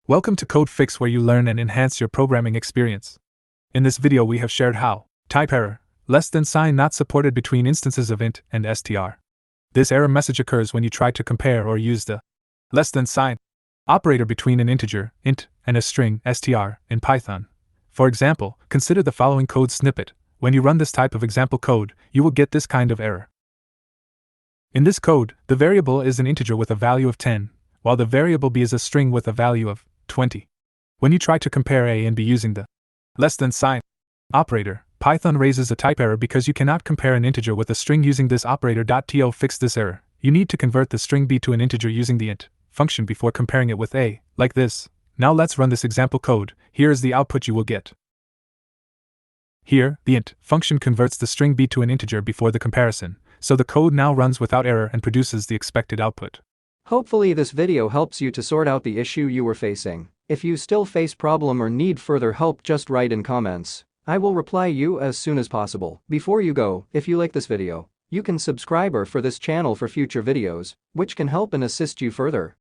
Welcome to Code Fix, where you learn and enhance your programming experience. In this video we have shared how type error, less than sign not supported between instances of int and str. This error message occurs when you try to compare or use the less than sign operator between an integer, int, and a string, str, in Python. For example, consider the following code snippet. When you run this type of example code, you will get this kind of error. In this code, the variable is an integer with a value of 10, while the variable b is a string with a value of 20. When you try to compare a and b using the less than sign operator, Python raises a type error because you cannot compare an integer with a string using this operator. To fix this error, you need to convert the string b to an integer using the int function before comparing it with a, like this. Now let's run this example code. Here is the output you will get. Here, the int function converts the string b to an integer before the comparison, so the code now runs without error and produces the expected output. Hopefully this video helps you to sort out the issue you were facing. If you still face problem or need further help, just write in comments. I will reply you as soon as possible. Before you go, if you like this video, you can subscribe for this channel for future videos, which can help and assist you further.